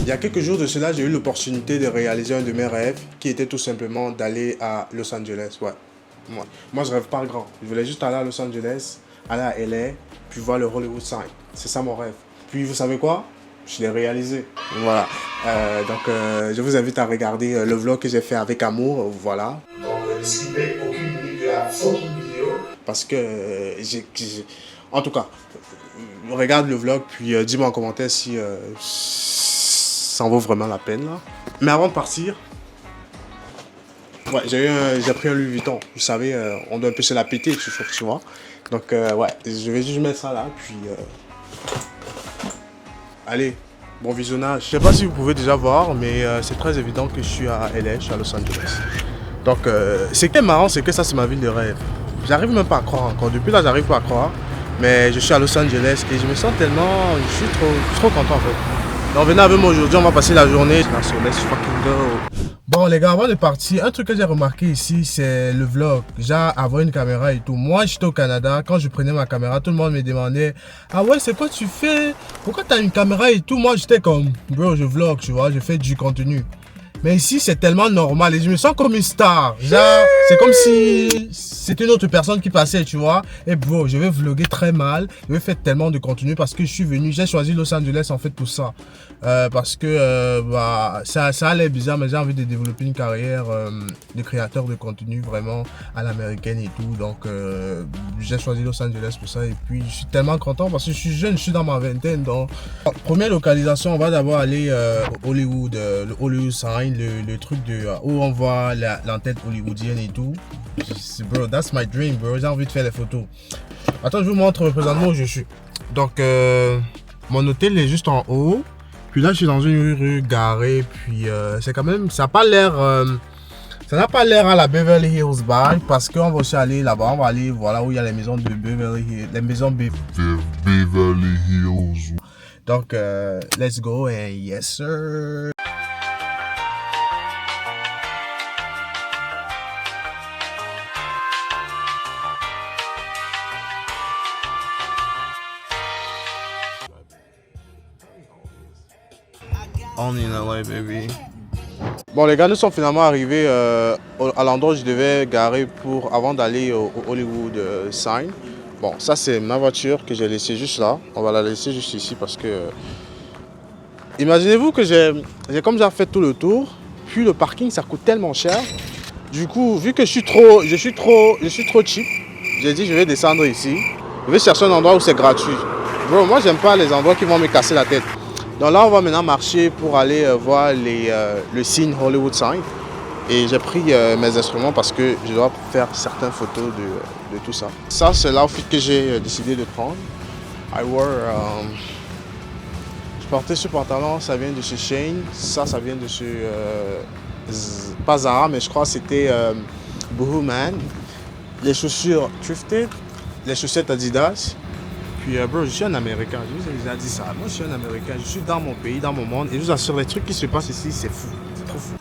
y a quelques jours de cela, j'ai eu l'opportunité de réaliser un de mes rêves qui était tout simplement d'aller à Los Angeles. Ouais. Moi, je rêve pas grand. Je voulais juste aller à Los Angeles, aller à LA, puis voir le Hollywood Sign. C'est ça mon rêve. Puis vous savez quoi? Je l'ai réalisé. Voilà. Je vous invite à regarder le vlog que j'ai fait avec amour. Voilà. Donc, ne suivez aucune minute de la fucking vidéo. Parce que en tout cas, regarde le vlog, puis dis-moi en commentaire si ça en vaut vraiment la peine. Là. Mais avant de partir, ouais, j'ai pris un Louis Vuitton. Vous savez, on doit un peu se la péter, tu vois. Donc, ouais, je vais juste mettre ça là, puis... Allez, bon visionnage. Je sais pas si vous pouvez déjà voir, mais c'est très évident que je suis à LA, je suis à Los Angeles. Donc, ce qui est marrant, c'est que ça, c'est ma ville de rêve. J'arrive même pas à croire encore. Depuis là, j'arrive pas à croire. Mais je suis à Los Angeles et je me sens tellement... Je suis trop content en fait. Donc, venez avec moi aujourd'hui, on va passer la journée. So, let's fucking go. Bon les gars, avant de partir, un truc que j'ai remarqué ici, c'est le vlog. Genre avoir une caméra et tout. Moi, j'étais au Canada, quand je prenais ma caméra, tout le monde me demandait « Ah ouais, c'est quoi tu fais? Pourquoi tu as une caméra et tout ?» Moi, j'étais comme « Bro, je vlog, tu vois, je fais du contenu. » Mais ici, c'est tellement normal et je me sens comme une star. Genre, c'est comme si c'était une autre personne qui passait, tu vois. Et bro, je vais vlogger très mal. Je vais faire tellement de contenu parce que je suis venu. J'ai choisi Los Angeles en fait pour ça. Parce que ça a l'air bizarre, mais j'ai envie de développer une carrière de créateur de contenu vraiment à l'américaine et tout. Donc, j'ai choisi Los Angeles pour ça. Et puis, je suis tellement content parce que je suis jeune, je suis dans ma vingtaine. Donc, première localisation, on va d'abord aller au Hollywood, le Hollywood Sign. Le truc de où on voit l'entête hollywoodienne et tout. Bro, that's my dream, bro. J'ai envie de faire des photos. Attends, je vous montre présentement où je suis. Donc, mon hôtel est juste en haut. Puis là, je suis dans une rue garée. Puis, c'est quand même, ça n'a pas l'air... ça n'a pas l'air à la Beverly Hills Bar parce qu'on va aussi aller là-bas. On va aller, voilà, où il y a les maisons de Beverly Hills. Les maisons Beverly Hills. Donc, let's go and yes, sir. On in LA, baby. Bon les gars, nous sommes finalement arrivés à l'endroit où je devais garer avant d'aller au Hollywood Sign. Bon, ça c'est ma voiture que j'ai laissée juste là. On va la laisser juste ici parce que... Imaginez-vous que j'ai comme déjà fait tout le tour. Puis le parking ça coûte tellement cher. Du coup, vu que je suis trop cheap, j'ai dit je vais descendre ici. Je vais chercher un endroit où c'est gratuit. Bro, moi j'aime pas les endroits qui vont me casser la tête. Donc là, on va maintenant marcher pour aller voir le signe Hollywood Sign. Et j'ai pris mes instruments parce que je dois faire certaines photos de tout ça. Ça, c'est l'outfit que j'ai décidé de prendre. Je portais ce pantalon, ça vient de chez Shane. Ça vient de chez... pas Zara, mais je crois que c'était Boohoo Man. Les chaussures Thrifted, les chaussettes Adidas. Puis, bro, je suis un Américain, je vous ai déjà dit ça. Moi, je suis un Américain, je suis dans mon pays, dans mon monde. Et je vous assure, les trucs qui se passent ici, c'est fou. C'est trop fou.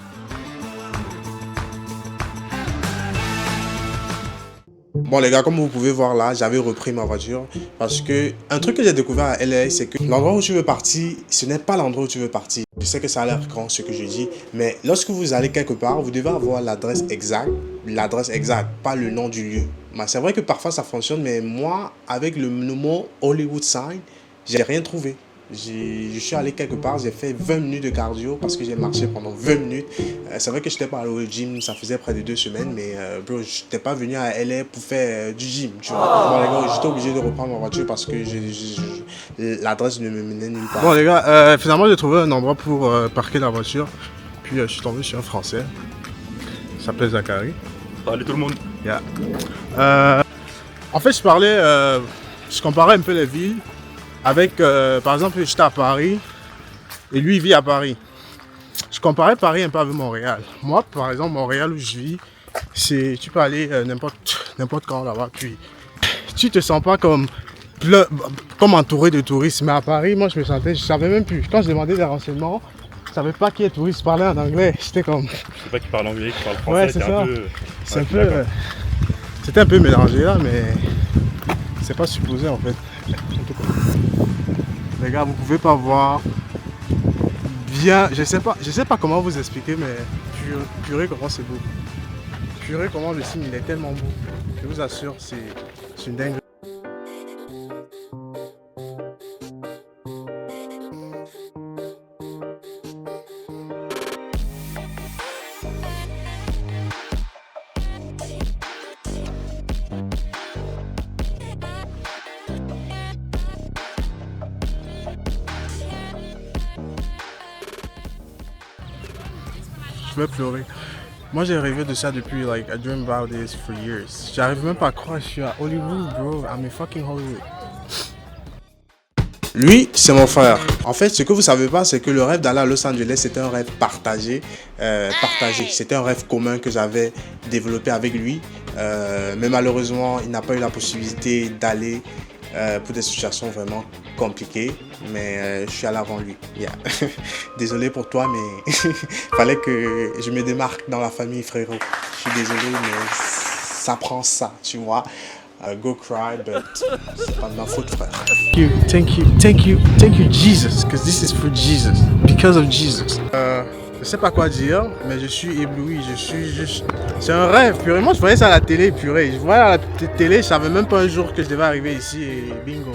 Bon, les gars, comme vous pouvez voir là, j'avais repris ma voiture. Parce que un truc que j'ai découvert à LA, c'est que l'endroit où tu veux partir, ce n'est pas l'endroit où tu veux partir. Je sais que ça a l'air grand, ce que je dis. Mais lorsque vous allez quelque part, vous devez avoir l'adresse exacte. L'adresse exacte, pas le nom du lieu. C'est vrai que parfois ça fonctionne, mais moi, avec le mot Hollywood Sign, j'ai rien trouvé. Je suis allé quelque part, j'ai fait 20 minutes de cardio parce que j'ai marché pendant 20 minutes. C'est vrai que je n'étais pas allé au gym, ça faisait près de 2 semaines, mais bro, je n'étais pas venu à LA pour faire du gym, tu vois. Bon les gars, j'étais obligé de reprendre ma voiture parce que l'adresse ne me menait nulle part. Bon les gars, finalement j'ai trouvé un endroit pour parquer la voiture. Puis je suis tombé sur un Français. Il s'appelle Zachary. Salut tout le monde. Yeah. En fait, je comparais un peu les villes avec, par exemple, j'étais à Paris et lui, il vit à Paris. Je comparais Paris un peu avec Montréal. Moi, par exemple, Montréal où je vis, tu peux aller n'importe quand là-bas, puis tu te sens pas comme entouré de touristes. Mais à Paris, moi, je savais même plus. Quand je demandais des renseignements, je savais pas qui est touriste parlait en anglais. J'étais comme... Je sais pas qui parle anglais, qui parle français. Ouais, c'est ça. C'est un peu... C'était un peu mélangé là, mais c'est pas supposé en fait. En tout cas. Les gars, vous pouvez pas voir Viens, je sais pas comment vous expliquer, mais purée comment c'est beau. Purée comment le signe il est tellement beau. Je vous assure, c'est une dingue. Je vais pleurer. Moi j'ai rêvé de ça depuis, like, I dream about this for years. J'arrive même pas à croire que je suis à Hollywood, bro. I'm in fucking Hollywood. Lui, c'est mon frère. En fait, ce que vous savez pas, c'est que le rêve d'aller à Los Angeles, c'était un rêve partagé. C'était un rêve commun que j'avais développé avec lui. Mais malheureusement, il n'a pas eu la possibilité d'aller pour des situations vraiment compliquées. Mais je suis allé avant lui. Yeah. Désolé pour toi, mais fallait que je me démarque dans la famille, frérot. Je suis désolé, mais ça prend ça, tu vois. Go cry, but c'est pas de ma faute, frère. Thank you, Jesus, because this is for Jesus, because of Jesus. Je sais pas quoi dire, mais je suis ébloui, je suis juste... C'est un rêve, purée. Moi, je voyais ça à la télé, purée. Je voyais à la télé, je savais même pas un jour que je devais arriver ici et bingo.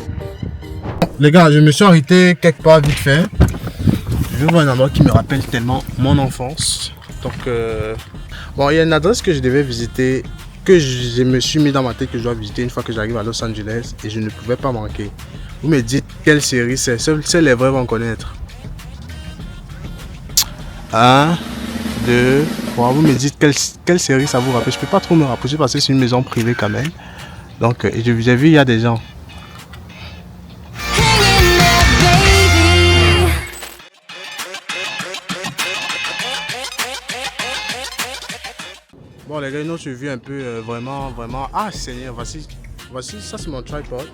Les gars, je me suis arrêté quelque part vite fait. Je vois un endroit qui me rappelle tellement mon enfance. Donc, bon, il y a une adresse que je devais visiter, que je me suis mis dans ma tête que je dois visiter une fois que j'arrive à Los Angeles et je ne pouvais pas manquer. Vous me dites quelle série c'est, seuls les vrais vont connaître. 1, 2, 3, vous me dites quelle série ça vous rappelle. Je peux pas trop me rapprocher parce que c'est une maison privée quand même. Donc j'ai vu il y a des gens. Bon les gars, une autre vue un peu vraiment... Ah Seigneur, voici ça c'est mon tripod.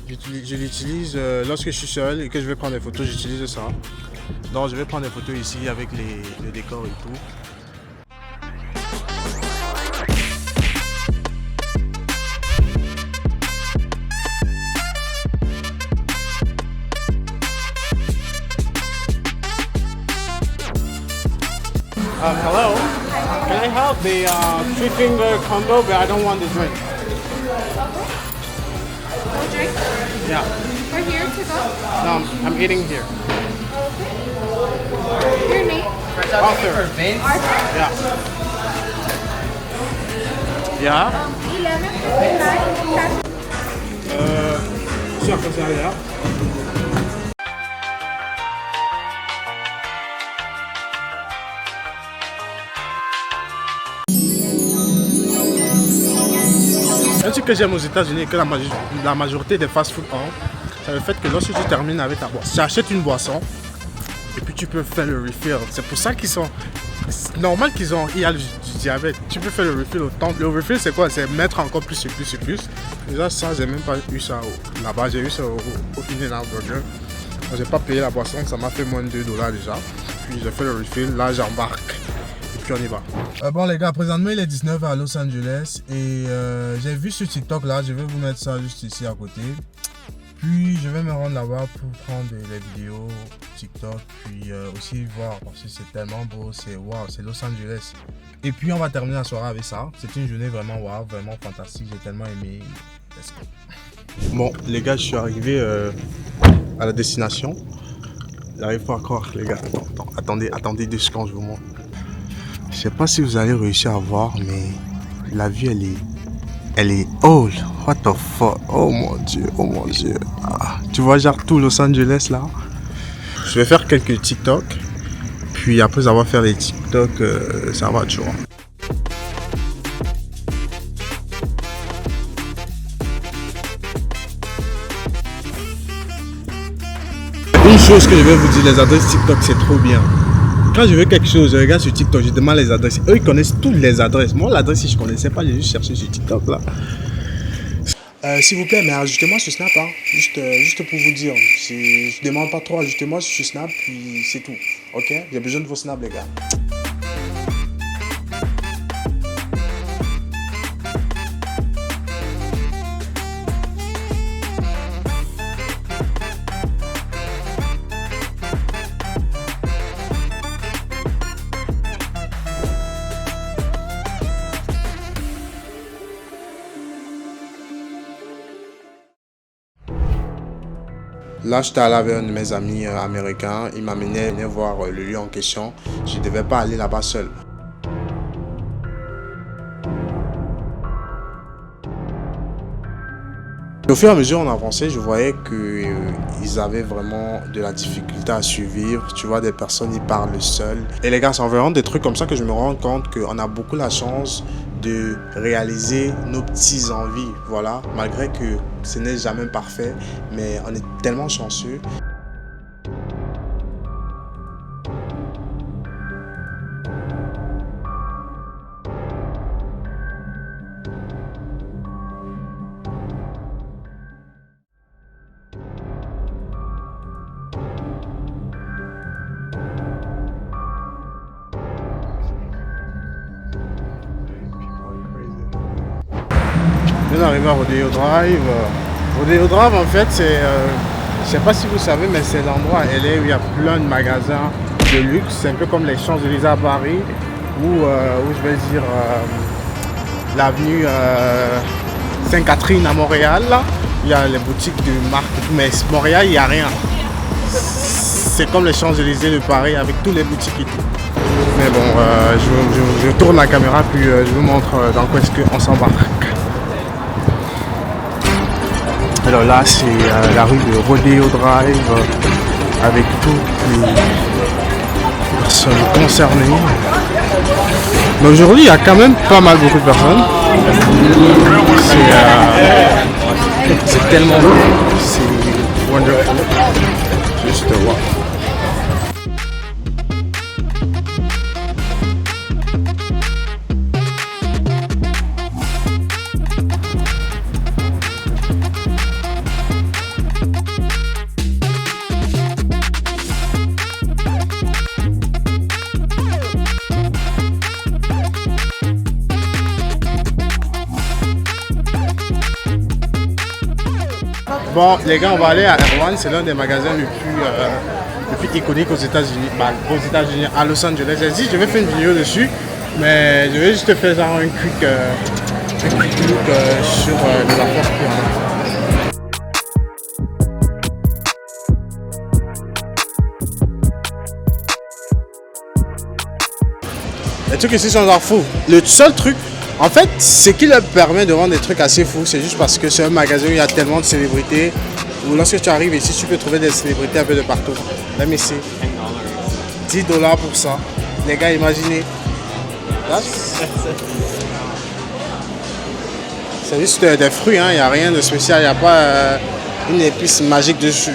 Je l'utilise lorsque je suis seul et que je vais prendre des photos, j'utilise ça. Donc je vais prendre des photos ici avec les décors et tout. Hello. Can I have the 3-finger combo, but I don't want the drink. No drink? Yeah. We're here to go. No, I'm eating here. Your name? Arthur. Yeah. Yeah. 11, 9, Sur derrière. Un truc que j'aime aux États-Unis et que la majorité des fast-food ont, c'est le fait que lorsque tu termines avec ta boisson, tu achètes une boisson et puis tu peux faire le refill. C'est pour ça qu'ils sont... C'est normal qu'ils ont... Il y a du diabète. Tu peux faire le refill autant. Le refill c'est quoi? C'est mettre encore plus et plus et plus. Déjà ça, j'ai même pas eu ça là-bas. J'ai eu ça au In-N-Out Burger. J'ai pas payé la boisson, ça m'a fait moins de $2 déjà. Puis j'ai fait le refill, là j'embarque. On y va. Bon les gars, présentement il est 19h à Los Angeles et j'ai vu ce TikTok là, je vais vous mettre ça juste ici à côté. Puis je vais me rendre là-bas pour prendre les vidéos TikTok, puis aussi voir parce que c'est tellement beau, c'est wow, c'est Los Angeles. Et puis on va terminer la soirée avec ça. C'est une journée vraiment wow, vraiment fantastique, j'ai tellement aimé. Let's go. Bon les gars, je suis arrivé à la destination. J'arrive pas à croire les gars, attendez 2 secondes, je vous montre. Je sais pas si vous allez réussir à voir, mais la vue elle est old. What the fuck? Oh mon dieu. Ah, tu vois genre tout Los Angeles là. Je vais faire quelques TikTok. Puis après avoir fait les TikTok, ça va, tu vois. Une chose que je vais vous dire, les adresses TikTok c'est trop bien. Quand je veux quelque chose, je regarde sur TikTok, je demande les adresses. Eux, ils connaissent toutes les adresses. Moi, l'adresse, si je ne connaissais pas, j'ai juste cherché sur TikTok là. S'il vous plaît, mais ajoutez-moi sur Snap, hein. Juste pour vous dire. Je ne demande pas trop, ajoutez-moi sur Snap, puis c'est tout. Ok? J'ai besoin de vos snaps, les gars. Là, j'étais allé avec un de mes amis américains. Il m'amenait voir le lieu en question. Je ne devais pas aller là-bas seul. Au fur et à mesure on avançait, je voyais qu'ils avaient vraiment de la difficulté à survivre. Tu vois, des personnes, ils parlent seuls. Et les gars, c'est vraiment des trucs comme ça que je me rends compte qu'on a beaucoup la chance de réaliser nos petites envies. Voilà, malgré que ce n'est jamais parfait, mais on est tellement chanceux. Je viens d'arriver à Rodeo Drive. Rodeo Drive, en fait, c'est, je sais pas si vous savez, mais c'est l'endroit à LA où il y a plein de magasins de luxe. C'est un peu comme les Champs-Élysées à Paris, ou je vais dire l'avenue Sainte-Catherine à Montréal. Là. Il y a les boutiques de marque et tout, mais Montréal, il n'y a rien. C'est comme les Champs-Élysées de Paris avec toutes les boutiques et tout. Mais bon, je tourne la caméra puis je vous montre dans quoi est-ce qu'on s'embarque. Alors là, c'est la rue de Rodeo Drive avec toutes les personnes concernées. Mais aujourd'hui, il y a quand même pas mal beaucoup de personnes. C'est tellement beau, c'est wonderful. Juste wow. Bon, les gars, on va aller à Erewhon. C'est l'un des magasins le plus iconique aux États-Unis. À Los Angeles. J'ai dit, je vais faire une vidéo dessus, mais je vais juste faire genre un quick look sur les affaires qu'il y en a. Les trucs ici sont genre fous. Le seul truc, en fait, ce qui leur permet de vendre des trucs assez fous, c'est juste parce que c'est un magasin où il y a tellement de célébrités. Où lorsque tu arrives ici, tu peux trouver des célébrités un peu de partout. Là, mais c'est $10 pour ça. Les gars, imaginez. C'est juste des fruits, hein. Il n'y a rien de spécial. Il n'y a pas une épice magique dessus.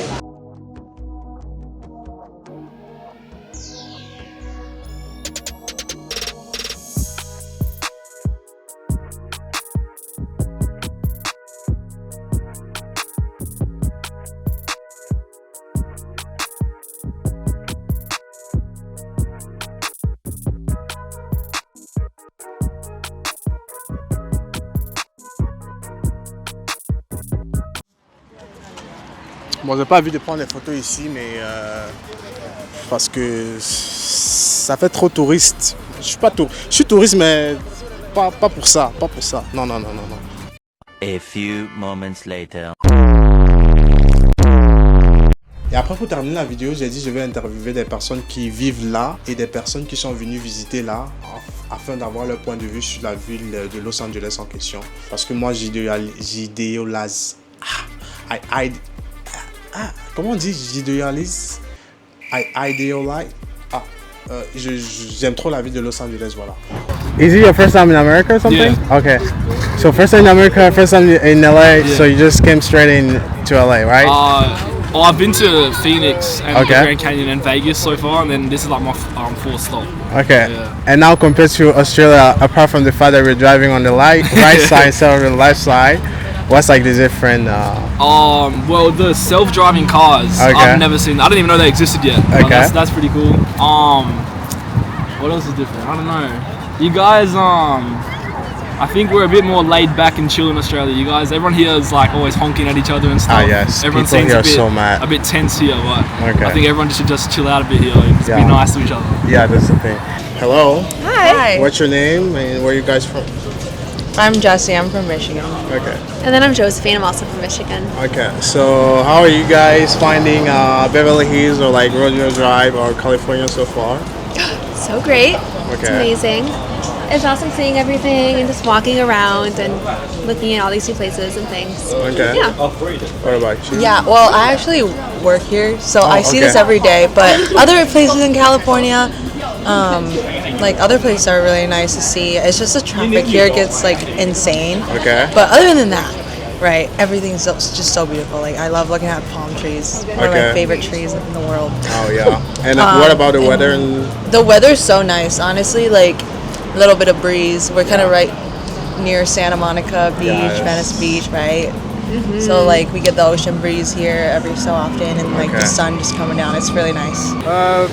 Bon, j'ai pas envie de prendre des photos ici, mais parce que ça fait trop touriste. Je suis touriste, mais pas pour ça, pas pour ça. Non. A few moments later. Et après, pour terminer la vidéo, j'ai dit je vais interviewer des personnes qui vivent là et des personnes qui sont venues visiter là afin d'avoir leur point de vue sur la ville de Los Angeles en question. Parce que moi, j'idéalise. Comment on dit j'idéalise? J'aime trop la ville de Los Angeles, voilà. Is it your first time in America or something? Yeah. Okay. So first time in America, first time in LA, Yeah. so you just came straight in to LA, right? Well, I've been to Phoenix and Okay. Grand Canyon and Vegas so far, and then this is like my fourth stop. Okay. Yeah. And now compared to Australia, apart from the fact that we're driving on the right side instead of the left side, what's like the different? Well, the self-driving cars, Okay. I've never seen. I didn't even know they existed yet. But Okay. that's pretty cool. What else is different? I don't know. You guys, I think we're a bit more laid back and chill in Australia. You guys, everyone here is like always honking at each other and stuff. Yes. Everyone People seems here a are bit, so mad. a bit tense here, but Okay. I think everyone should just chill out a bit here and just be Yeah. nice to each other. Yeah, that's the thing. Hello. Hi. What's your name and where are you guys from? I'm Jessie. I'm from Michigan. Okay. And then I'm Josephine. I'm also from Michigan. Okay. So how are you guys finding Beverly Hills or like Rodeo Drive or California so far? So great. It's Okay. amazing. It's awesome seeing everything and just walking around and looking at all these new places and things. Okay. Yeah. What about you? Yeah, well, I actually work here, so I see okay. this every day. But other places in California, like other places are really nice to see. It's just the traffic here gets like insane. Okay. But other than that, right, everything's just so beautiful. Like I love looking at palm trees. One of Okay. my favorite trees in the world. Oh yeah. And what about the weather? The weather's so nice, honestly. Like a little bit of breeze. We're kind of right near Santa Monica Beach, Yes. Venice Beach, right? So like we get the ocean breeze here every so often, and like Okay. the sun just coming down. It's really nice.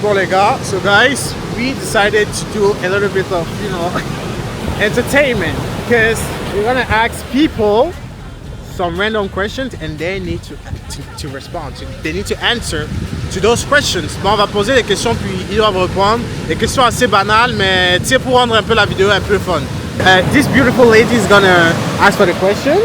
Bon les gars, so guys, we decided to do a little bit of, entertainment because we're gonna ask people some random questions and they need to respond. They need to answer to those questions. Bon, on va poser des questions puis ils doivent répondre. Des questions assez banales, mais tu sais, pour rendre un peu la vidéo un peu fun. This beautiful lady is gonna ask for the question.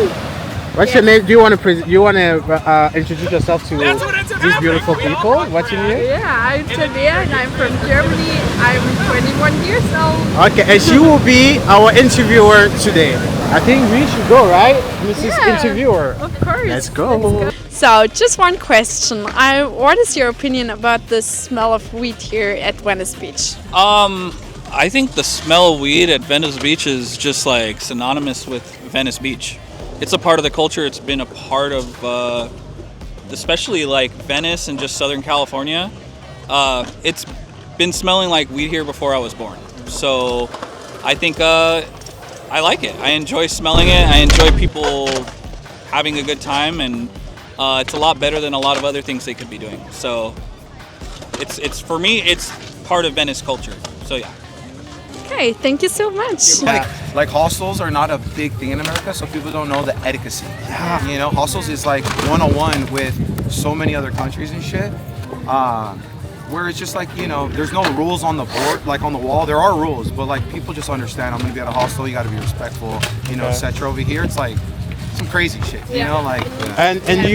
What's your name? Do you want to introduce yourself to these beautiful people watching you? Yeah, I'm Tabea and I'm from Germany. I'm 21 years old. Okay, and she will be our interviewer today. I think we should go, right, Mrs. Yeah, Interviewer? Of course. Let's go. So, just one question. What is your opinion about the smell of weed here at Venice Beach? I think the smell of weed at Venice Beach is just like synonymous with Venice Beach. It's a part of the culture. It's been a part of, especially like Venice and just Southern California. It's been smelling like weed here before I was born. So I think I like it. I enjoy smelling it. I enjoy people having a good time, and it's a lot better than a lot of other things they could be doing. So it's for me, it's part of Venice culture. So yeah. Okay, thank you so much. Like hostels are not a big thing in America, so people don't know the etiquette. Yeah. You know, hostels is like 101 with so many other countries and shit. Where it's just like, there's no rules on the board, like on the wall. There are rules, but like people just understand. I'm gonna be at a hostel. You got to be respectful. Etc. Over here, it's like some crazy shit. And do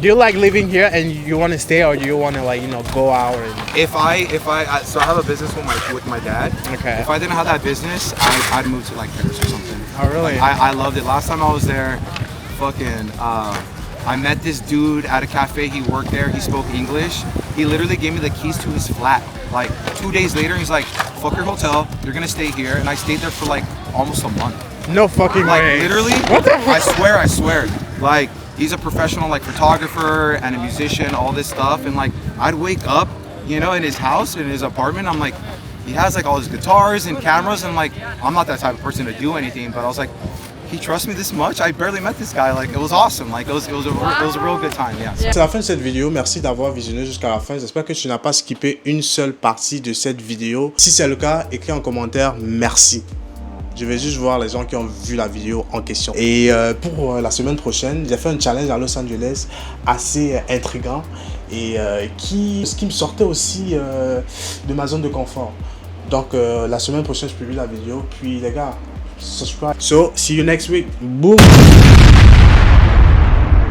you like living here and you want to stay, or do you want to go out? If I have a business with my dad. Okay. If I didn't have that business, I'd move to like Paris or something. Oh really? I loved it. Last time I was there, I met this dude at a cafe. He worked there. He spoke English. He literally gave me the keys to his flat. Like 2 days later, he's like, "Fuck your hotel. You're gonna stay here." And I stayed there for like almost a month. No fucking way. Literally. What the fuck? I swear. Like he's a professional photographer and a musician, all this stuff. And like I'd wake up, in his house, in his apartment. I'm like, he has like all his guitars and cameras, and like I'm not that type of person to do anything, but I was like, he trusts me this much. I barely met this guy. Like it was awesome. Like it was a real good time. Yeah. C'est la fin de cette vidéo. Merci d'avoir visionné jusqu'à la fin. J'espère que tu n'as pas skippé une seule partie de cette vidéo. Si c'est le cas, écris en commentaire merci. Je vais juste voir les gens qui ont vu la vidéo en question. Et pour la semaine prochaine, j'ai fait un challenge à Los Angeles assez intriguant et ce qui me sortait aussi de ma zone de confort. Donc la semaine prochaine, je publie la vidéo. Puis les gars, subscribe. So, see you next week. Boom!